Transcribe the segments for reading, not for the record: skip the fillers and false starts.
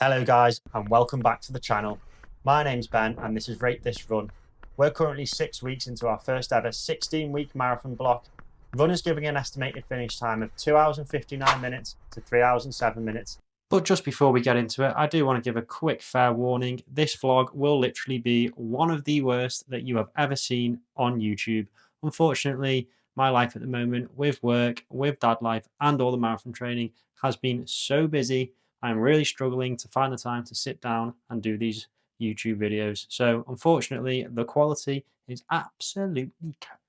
Hello guys and welcome back to the channel. My name's Ben and this is Rate This Run. We're currently 6 weeks into our first ever 16-week marathon block. The run is giving an estimated finish time of 2 hours and 59 minutes to 3 hours and 7 minutes. But just before we get into it, I do want to give a quick fair warning. This vlog will literally be one of the worst that you have ever seen on YouTube. Unfortunately, my life at the moment with work, with dad life and all the marathon training has been so busy. I'm really struggling to find the time to sit down and do these YouTube videos. So unfortunately, the quality is absolutely crap.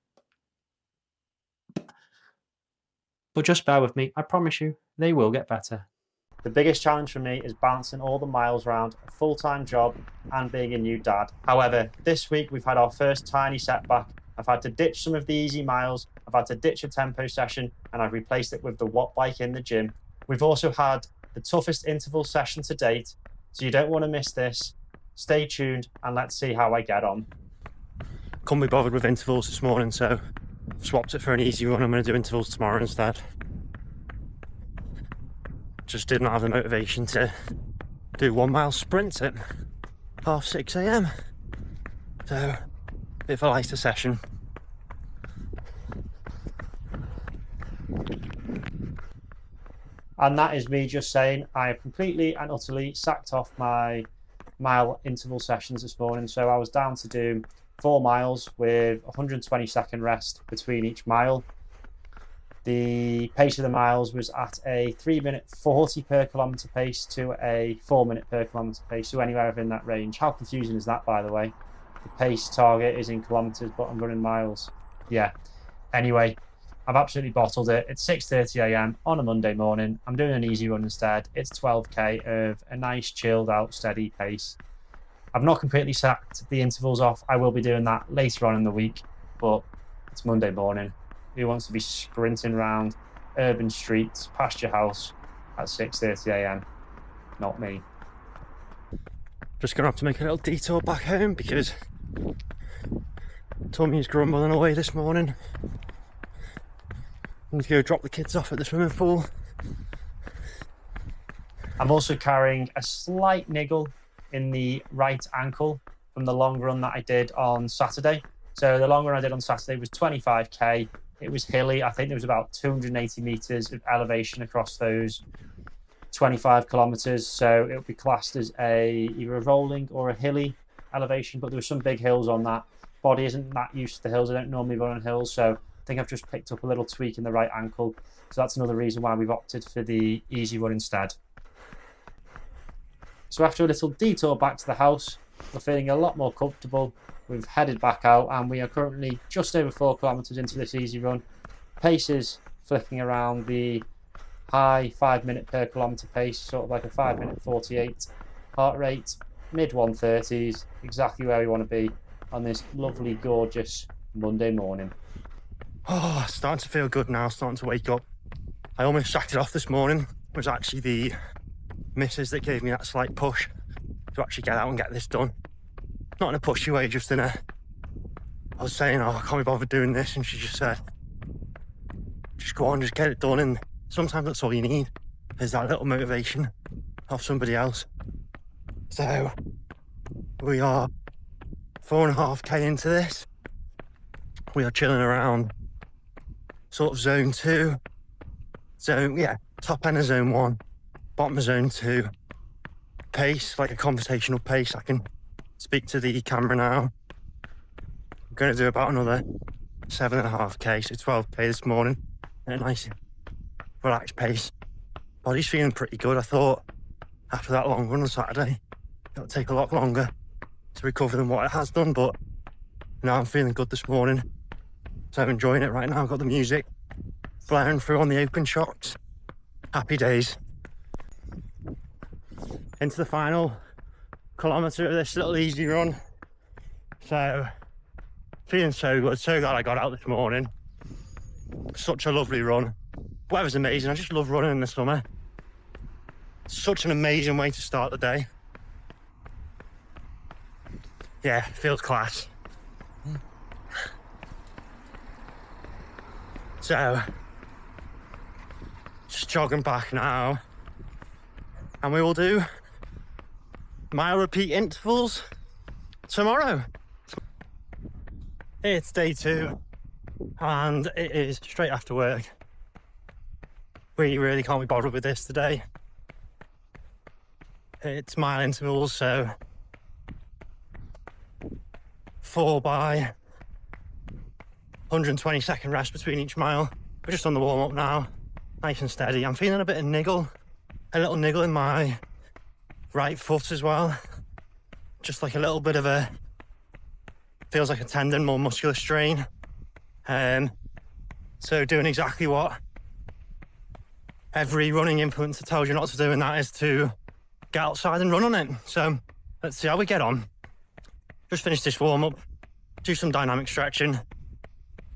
But just bear with me. I promise you, they will get better. The biggest challenge for me is balancing all the miles around a full-time job and being a new dad. However, this week we've had our first tiny setback. I've had to ditch some of the easy miles. I've had to ditch a tempo session and I've replaced it with the Watt bike in the gym. We've also had the toughest interval session to date, so you don't want to miss this. Stay tuned and let's see how I get on. Couldn't be bothered with intervals this morning, so swapped it for an easy run. I'm going to do intervals tomorrow instead. Just didn't have the motivation to do 1 mile sprint at 6:30 AM. So, bit of a lighter session. And that is me just saying I have completely and utterly sacked off my mile interval sessions this morning. So I was down to do 4 miles with 120-second rest between each mile. The pace of the miles was at a 3-minute 40 per kilometre pace to a 4-minute per kilometre pace, so anywhere within that range. How confusing is that, by the way? The pace target is in kilometres, but I'm running miles. Yeah. Anyway, I've absolutely bottled it. It's 6:30 AM on a Monday morning. I'm doing an easy run instead. It's 12k of a nice chilled out steady pace. I've not completely sacked the intervals off. I will be doing that later on in the week, but it's Monday morning. Who wants to be sprinting around urban streets past your house at 6:30 AM? Not me. Just gonna have to make a little detour back home because Tommy's grumbling away this morning. I'm going to go drop the kids off at the swimming pool. I'm also carrying a slight niggle in the right ankle from the long run that I did on Saturday. So the long run I did on Saturday was 25k. It was hilly. I think there was about 280 meters of elevation across those 25 kilometers. So it would be classed as either a rolling or a hilly elevation, but there were some big hills on that. Body isn't that used to the hills. I don't normally run on hills, so I think I've just picked up a little tweak in the right ankle. So that's another reason why we've opted for the easy run instead. So after a little detour back to the house, we're feeling a lot more comfortable. We've headed back out and we are currently just over 4 kilometers into this easy run. Pace is flicking around the high 5-minute per kilometer pace, sort of like a 5-minute 48 heart rate, mid 130s, exactly where we want to be on this lovely, gorgeous Monday morning. Oh, starting to feel good now, starting to wake up. I almost shacked it off this morning. It was actually the missus that gave me that slight push to actually get out and get this done. Not in a pushy way, just in a... I was saying, oh, I can't be bothered doing this, and she just said, just go on, just get it done, and sometimes that's all you need, is that little motivation of somebody else. So, we are 4.5k into this. We are chilling around sort of zone 2, top end of zone 1, bottom of zone 2, pace, like a conversational pace. I can speak to the camera now. I'm going to do about another 7.5k, so 12k this morning at a nice relaxed pace. Body's feeling pretty good. I thought after that long run on Saturday it'll take a lot longer to recover than what it has done, but now I'm feeling good this morning. So I'm enjoying it right now. I've got the music blaring through on the open shocks. Happy days. Into the final kilometre of this little easy run. So, feeling so good. So glad I got out this morning. Such a lovely run. Weather's amazing. I just love running in the summer. Such an amazing way to start the day. Yeah, feels class. So, just jogging back now, and we will do mile repeat intervals tomorrow. It's day 2 and it is straight after work. We really can't be bothered with this today. It's mile intervals, so 4 by 120-second rest between each mile. We're just on the warm-up now, nice and steady. I'm feeling a bit of niggle, a little niggle in my right foot as well. Just like a little bit of a, feels like a tendon, more muscular strain. So doing exactly what every running influencer tells you not to do, and that is to get outside and run on it. So let's see how we get on. Just finish this warm-up, do some dynamic stretching,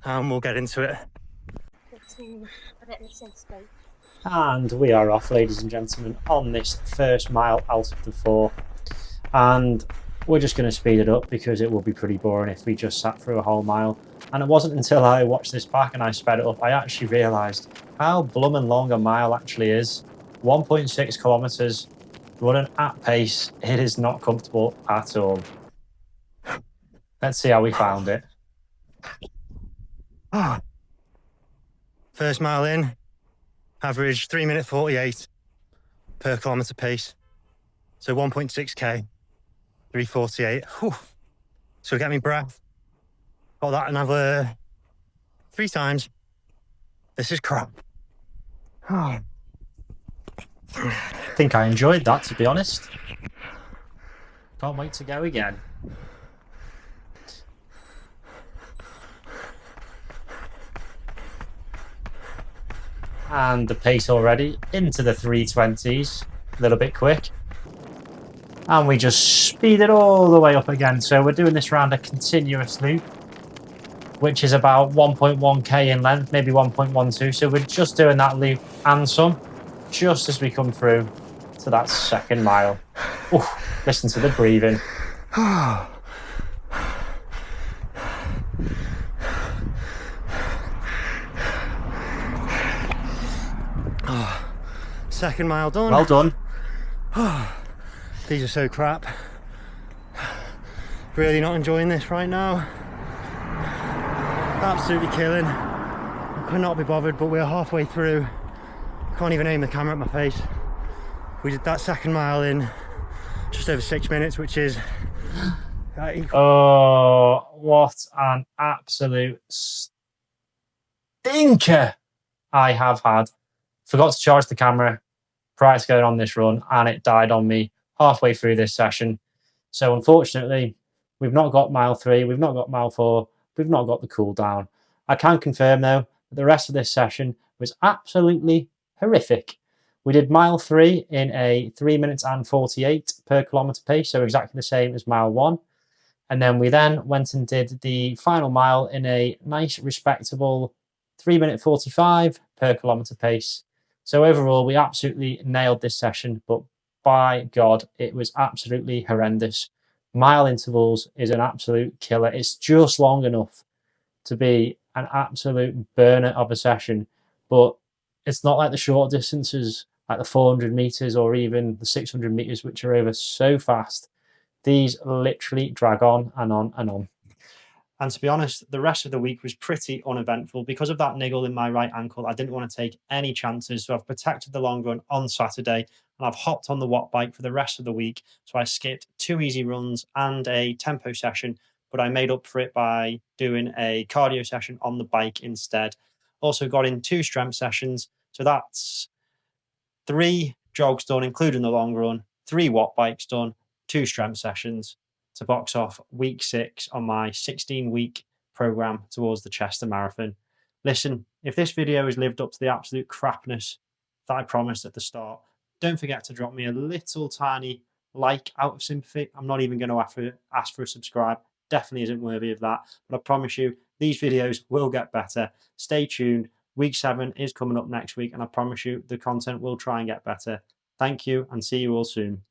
and we'll get into it. And we are off, ladies and gentlemen, on this first mile out of the 4. And we're just going to speed it up because it will be pretty boring if we just sat through a whole mile. And it wasn't until I watched this back and I sped it up, I actually realised how bloomin' long a mile actually is. 1.6 kilometres, running at pace. It is not comfortable at all. Let's see how we found it. First mile in, average 3 minute 48 per kilometre pace. So 1.6k, 3:48. Whew. So get me breath. Got that another 3 times. This is crap. I think I enjoyed that, to be honest. Can't wait to go again. And the pace already into the 3:20s, a little bit quick. And we just speed it all the way up again. So we're doing this round a continuous loop, which is about 1.1k in length, maybe 1.12. So we're just doing that loop and some, just as we come through to that second mile. Ooh, listen to the breathing. Second mile done. Well done. These are so crap. Really not enjoying this right now. Absolutely killing. I could not be bothered, but we're halfway through. Can't even aim the camera at my face. We did that second mile in just over 6 minutes, which is... Oh, what an absolute stinker I have had. Forgot to charge the camera prior to going on this run, and it died on me halfway through this session. So unfortunately, we've not got mile 3, we've not got mile 4, we've not got the cool down. I can confirm though that the rest of this session was absolutely horrific. We did mile 3 in a 3 minutes and 48 per kilometre pace, so exactly the same as mile 1. And then we then went and did the final mile in a nice, respectable 3 minute 45 per kilometre pace. So overall, we absolutely nailed this session, but by God, it was absolutely horrendous. Mile intervals is an absolute killer. It's just long enough to be an absolute burner of a session, but it's not like the short distances, like the 400 meters or even the 600 meters, which are over so fast. These literally drag on and on and on. And to be honest, the rest of the week was pretty uneventful. Because of that niggle in my right ankle, I didn't want to take any chances. So I've protected the long run on Saturday, and I've hopped on the watt bike for the rest of the week. So I skipped 2 easy runs and a tempo session, but I made up for it by doing a cardio session on the bike instead. Also got in 2 strength sessions. So that's 3 jogs done, including the long run, 3 watt bikes done, 2 strength sessions, to box off week 6 on my 16-week program towards the Chester Marathon. Listen, if this video has lived up to the absolute crapness that I promised at the start, don't forget to drop me a little tiny like out of sympathy. I'm not even going to ask for a subscribe. Definitely isn't worthy of that. But I promise you, these videos will get better. Stay tuned. Week 7 is coming up next week, and I promise you the content will try and get better. Thank you, and see you all soon.